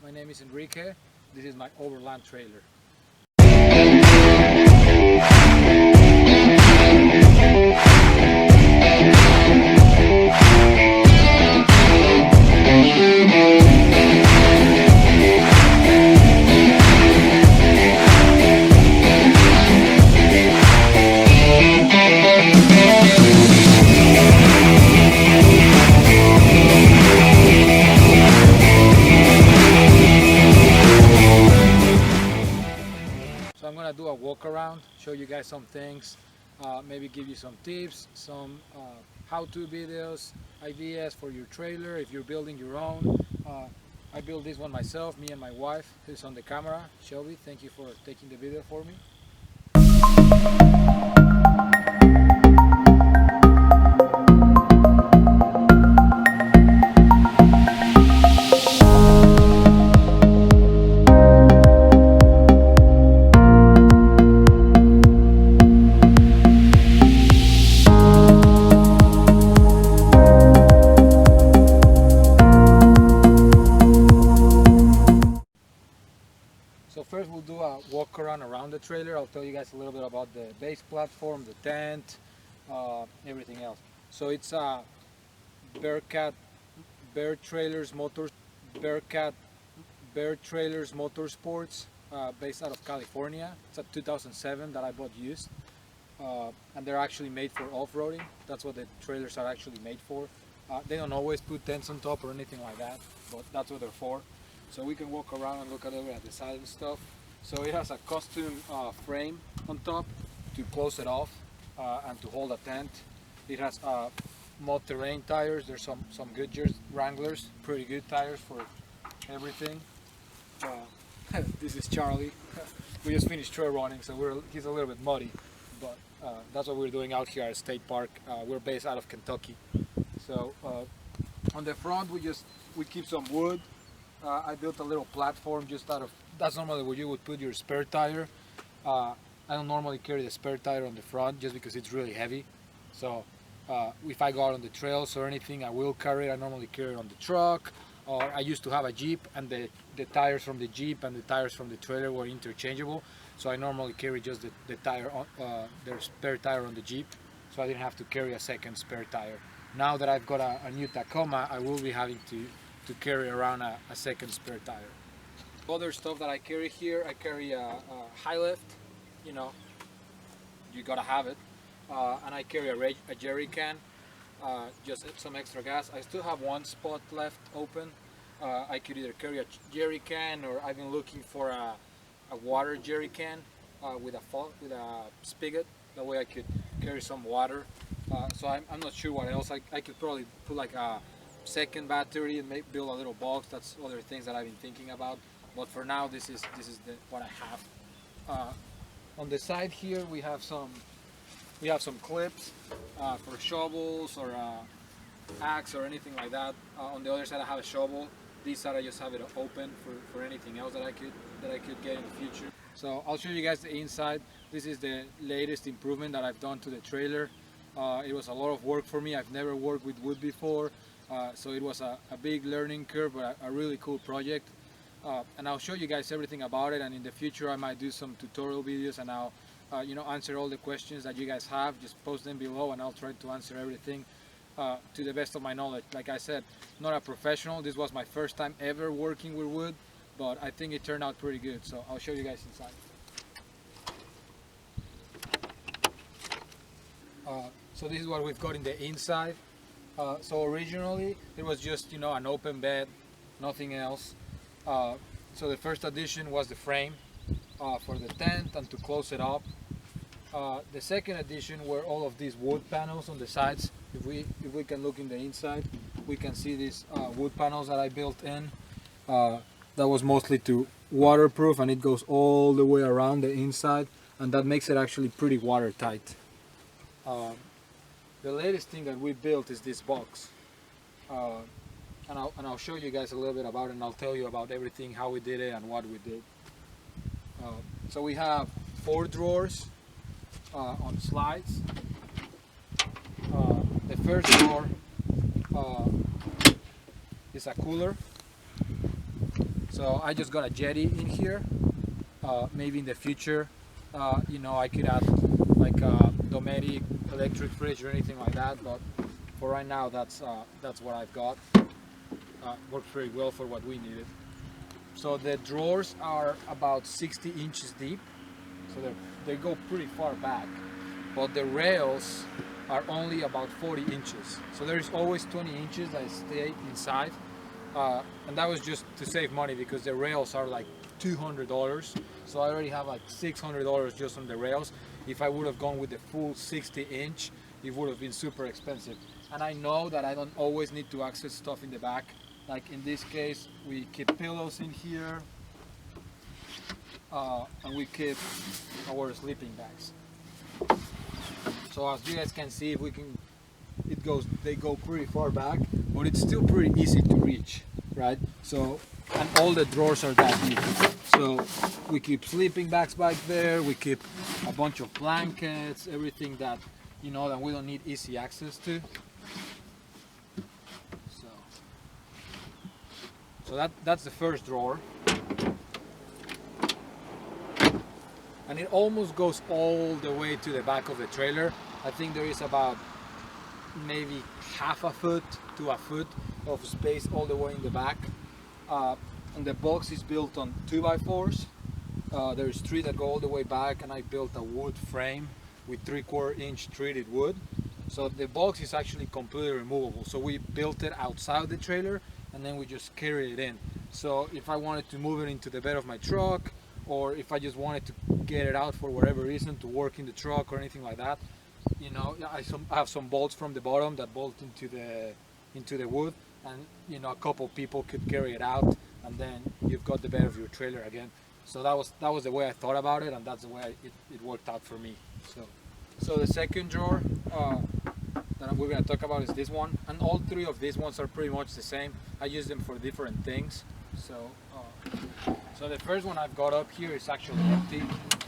my name is Enrique. This is my Overland trailer. So I'm gonna do a walk around, show you guys some things, maybe give you some tips, some how-to videos, ideas for your trailer if you're building your own. I built this one myself, me and my wife, who's on the camera. Shelby, thank you for taking the video for me. So first we'll do a walk around the trailer. I'll tell you guys a little bit about the base platform, the tent, everything else. So it's a Bear Trailers Motorsports based out of California. It's a 2007 that I bought used, and they're actually made for off-roading. That's what the trailers are actually made for. They don't always put tents on top or anything like that, but that's what they're for. So we can walk around and look at the side and stuff. So it has a custom frame on top to close it off and to hold a tent. It has mud terrain tires. There's some Goodyear Wranglers, pretty good tires for everything. This is Charlie. We just finished trail running, so he's a little bit muddy, but that's what we're doing out here at State Park. We're based out of Kentucky. So on the front we keep some wood. I built a little platform just out of, that's normally where you would put your spare tire. I don't normally carry the spare tire on the front just because it's really heavy. So if I go out on the trails or anything, I will carry it. I normally carry it on the truck, or I used to have a Jeep, and the tires from the Jeep and the tires from the trailer were interchangeable. So I normally carry just the tire, the spare tire on the Jeep, so I didn't have to carry a second spare tire. Now that I've got a new Tacoma, I will be having to carry around a second spare tire. Other stuff that I carry here, I carry a high lift, you know, you gotta have it, and I carry a jerry can, just some extra gas. I still have one spot left open. I could either carry a jerry can, or I've been looking for a water jerry can with a spigot. That way I could carry some water. So I'm not sure what else. I could probably put like a second battery and build a little box. That's other things that I've been thinking about, but for now this is what I have. On the side here we have some clips for shovels or axe or anything like that. On the other side I have a shovel. This side I just have it open for anything else that I could get in the future. So I'll show you guys the inside. This is the latest improvement that I've done to the trailer. It was a lot of work for me. I've never worked with wood before. So it was a big learning curve, but a really cool project. And I'll show you guys everything about it, and in the future I might do some tutorial videos, and I'll answer all the questions that you guys have. Just post them below and I'll try to answer everything to the best of my knowledge. Like I said, not a professional. This was my first time ever working with wood, but I think it turned out pretty good. So I'll show you guys inside. So this is what we've got in the inside. So originally it was just an open bed, nothing else. So the first addition was the frame for the tent and to close it up. The second addition were all of these wood panels on the sides. If we can look in the inside, we can see these wood panels that I built in. That was mostly to waterproof, and it goes all the way around the inside, and that makes it actually pretty watertight. The latest thing that we built is this box, and I'll show you guys a little bit about it, and I'll tell you about everything, how we did it and what we did. So we have 4 drawers on slides. The first drawer is a cooler. So I just got a jetty in here. Maybe in the future, you know, I could add like a Dometic electric fridge or anything like that, but for right now, that's what I've got. Works very well for what we needed. So the drawers are about 60 inches deep, so they go pretty far back, but the rails are only about 40 inches. So there's always 20 inches that stay inside, and that was just to save money because the rails are like $200. So I already have like $600 just on the rails. If I would have gone with the full 60 inch, it would have been super expensive. And I know that I don't always need to access stuff in the back. Like in this case, we keep pillows in here, and we keep our sleeping bags. So as you guys can see, if we can, they go pretty far back, but it's still pretty easy to reach, right? So, and all the drawers are that deep. So we keep sleeping bags back there. We keep a bunch of blankets, everything that, you know, that we don't need easy access to. So that's the first drawer. And it almost goes all the way to the back of the trailer. I think there is about maybe half a foot to a foot of space all the way in the back. And the box is built on 2x4s. There's 3 that go all the way back, and I built a wood frame with 3/4 inch treated wood. So the box is actually completely removable. So we built it outside the trailer, and then we just carry it in. So if I wanted to move it into the bed of my truck, or if I just wanted to get it out for whatever reason to work in the truck or anything like that, you know, I have some bolts from the bottom that bolt into the wood, and you know, a couple people could carry it out, and then you've got the bed of your trailer again. So that was the way I thought about it, and that's the way it worked out for me. So the second drawer that we're going to talk about is this one, and all 3 of these ones are pretty much the same. I use them for different things. So the first one I've got up here is actually empty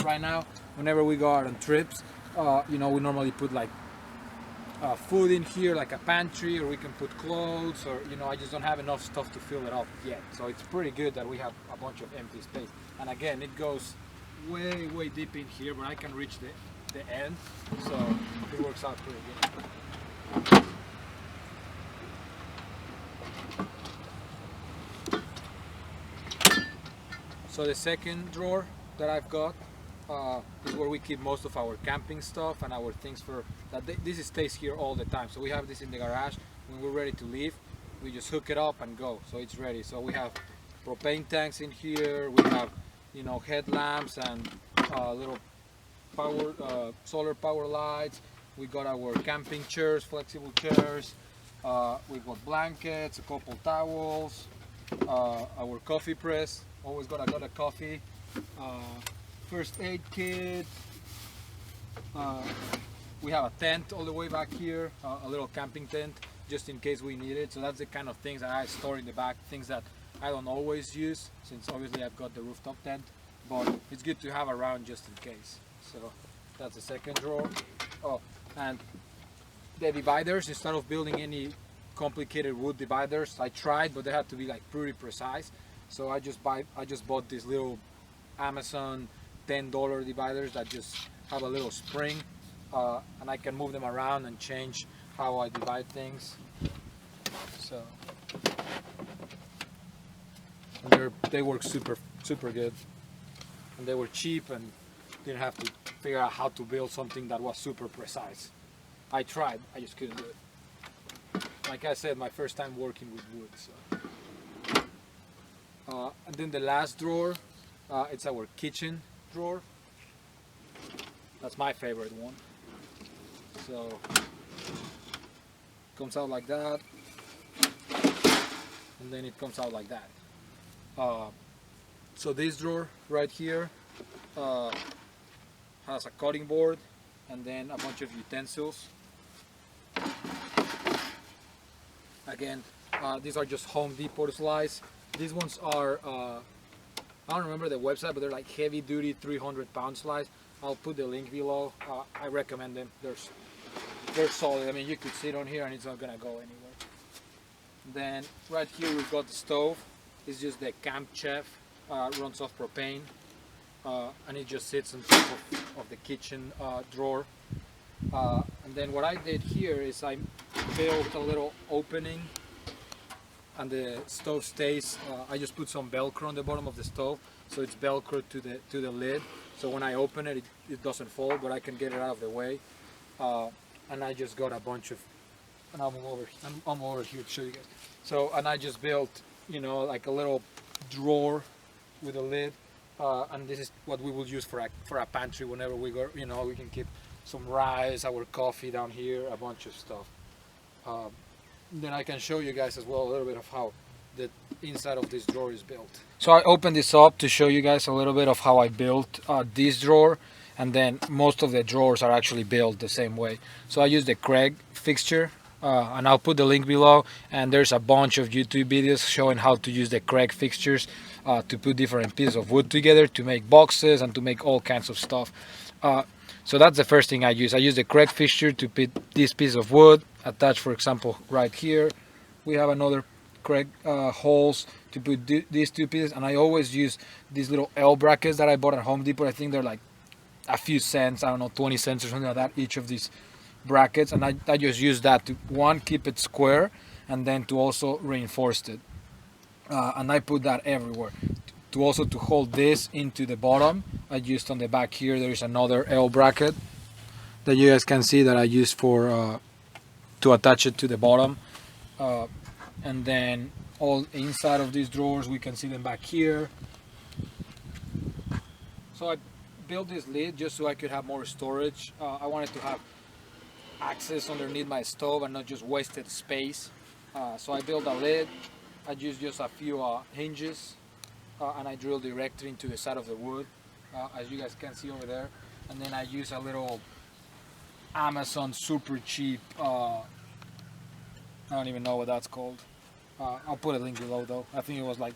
right now. Whenever we go out on trips, you know, we normally put like food in here, like a pantry, or we can put clothes, or you know, I just don't have enough stuff to fill it up yet. So it's pretty good that we have a bunch of empty space. And again, it goes way deep in here, but I can reach the end, so it works out pretty good. So the second drawer that I've got is where we keep most of our camping stuff and our things for that. This stays here all the time. So we have this in the garage. When we're ready to leave, we just hook it up and go. So it's ready. So we have propane tanks in here. We have, you know, headlamps and little solar power lights. We got our camping chairs, flexible chairs. We got blankets, a couple towels, our coffee press. Always got a coffee. First aid kit. We have a tent all the way back here, a little camping tent, just in case we need it. So that's the kind of things that I store in the back, things that I don't always use, since obviously I've got the rooftop tent, but it's good to have around just in case. So that's the second drawer. Oh, and the dividers, instead of building any complicated wood dividers, I tried, but they had to be like pretty precise. So I just bought these little Amazon $10 dividers that just have a little spring, and I can move them around and change how I divide things. So and they work super good, and they were cheap, and didn't have to figure out how to build something that was super precise. I tried, I just couldn't do it. Like I said, my first time working with wood. So. And then the last drawer, it's our kitchen drawer. That's my favorite one. So comes out like that, and then it comes out like that. So this drawer right here has a cutting board and then a bunch of utensils. Again, these are just Home Depot slides. These ones are, I don't remember the website, but they're like heavy duty 300-pound slides. I'll put the link below. I recommend them. They're solid. I mean, you could sit on here and it's not gonna go anywhere. Then right here we've got the stove. is just the Camp Chef, runs off propane, and it just sits on top of the kitchen drawer. And then what I did here is I built a little opening, and the stove stays. I just put some Velcro on the bottom of the stove, so it's Velcro to the lid. So when I open it, it doesn't fall, but I can get it out of the way. And I just got a bunch of, and I'm over here to show you guys. So, and I just built, you know, like a little drawer with a lid, and this is what we will use for a pantry whenever we go. You know, we can keep some rice, our coffee down here, a bunch of stuff. Then I can show you guys as well a little bit of how the inside of this drawer is built. So I opened this up to show you guys a little bit of how I built this drawer, and then most of the drawers are actually built the same way. So I use the Kreg fixture, and I'll put the link below, and there's a bunch of YouTube videos showing how to use the Kreg fixtures to put different pieces of wood together to make boxes and to make all kinds of stuff. So that's the first thing I use. I use the Kreg fixture to put this piece of wood attached, for example, right here. We have another Kreg holes to put these two pieces, and I always use these little L brackets that I bought at Home Depot. I think they're like a few cents, I don't know, 20 cents or something like that, each of these brackets, and I just use that to, one, keep it square, and then to also reinforce it. And I put that everywhere. To also to hold this into the bottom, I used on the back here, there is another L bracket that you guys can see that I used for to attach it to the bottom. And then all inside of these drawers, we can see them back here. So I built this lid just so I could have more storage. I wanted to have access underneath my stove and not just wasted space. So I built a lid. I used just a few hinges, and I drilled directly into the side of the wood, as you guys can see over there. And then I use a little Amazon super cheap, I don't even know what that's called. I'll put a link below though. I think it was like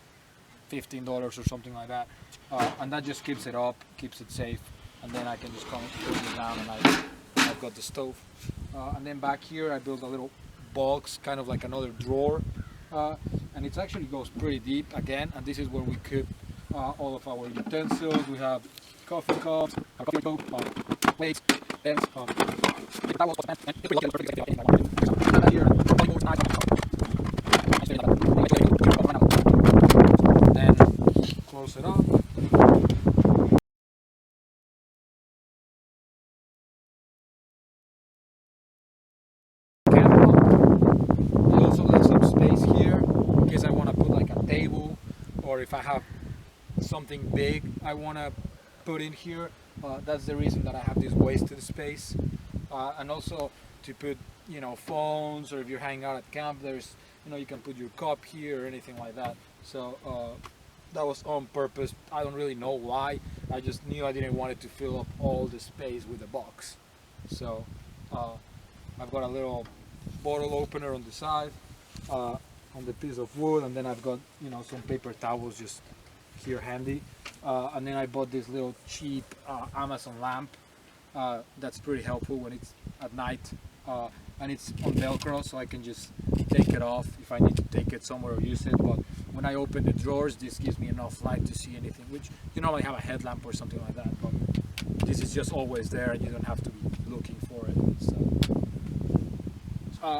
$15 or something like that. And that just keeps it up, keeps it safe. And then I can just come put it down, and I've got the stove. And then back here I built a little box, kind of like another drawer. And it actually goes pretty deep again, and this is where we keep all of our utensils. We have coffee cups, plates, and then close it up. I also left some space here in case I want to put like a table, or if I have something big I want to put in here. That's the reason that I have this wasted space. And also to put, you know, phones, or if you're hanging out at camp, there's, you know, you can put your cup here or anything like that. So that was on purpose. I don't really know why. I just knew I didn't want it to fill up all the space with the box. So I've got a little bottle opener on the side, on the piece of wood, and then I've got, you know, some paper towels just here handy. And then I bought this little cheap Amazon lamp that's pretty helpful when it's at night, and it's on Velcro, so I can just take it off if I need to take it somewhere or use it. But when I open the drawers, this gives me enough light to see anything, which you normally have a headlamp or something like that, but this is just always there and you don't have to be looking for it. So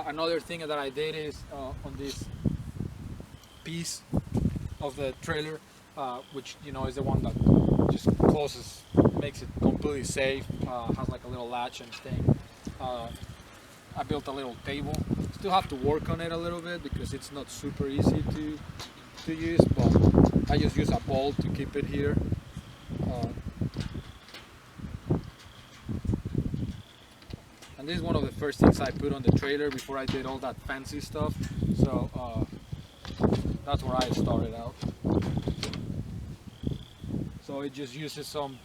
another thing that I did is on this piece of the trailer, which, you know, is the one that just closes, makes it completely safe, has like a little latch and thing. I built a little table. Still have to work on it a little bit because it's not super easy to use, but I just use a ball to keep it here. And this is one of the first things I put on the trailer before I did all that fancy stuff. So that's where I started out. So it just uses some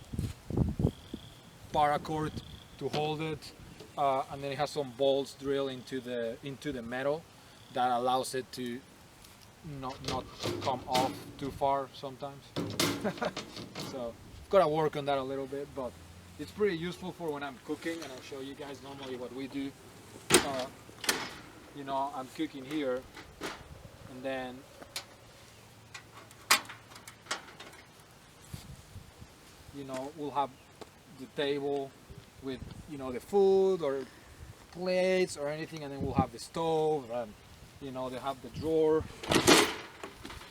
paracord to hold it, and then it has some bolts drilled into the metal that allows it to not come off too far sometimes. So gotta work on that a little bit, but it's pretty useful for when I'm cooking, and I'll show you guys normally what we do. You know, I'm cooking here, and then You know, we'll have the table with, you know, the food or plates or anything, and then we'll have the stove, and you know, they have the drawer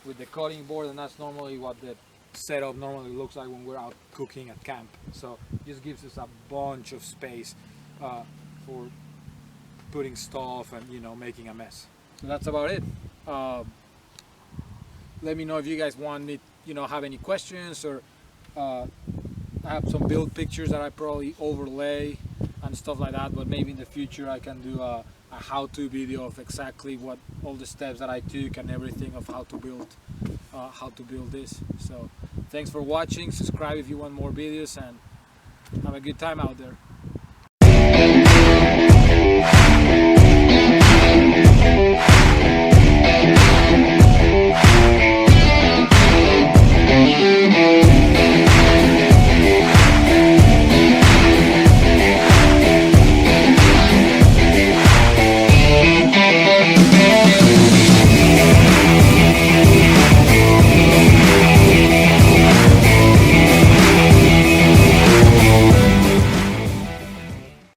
with the cutting board, and that's normally what the setup normally looks like when we're out cooking at camp. So it just gives us a bunch of space for putting stuff and, you know, making a mess. So that's about it. Let me know if you guys want me, you know, have any questions, or I have some build pictures that I probably overlay and stuff like that, but maybe in the future I can do a how-to video of exactly what all the steps that I took and everything of how to build this. So thanks for watching. Subscribe if you want more videos, and have a good time out there.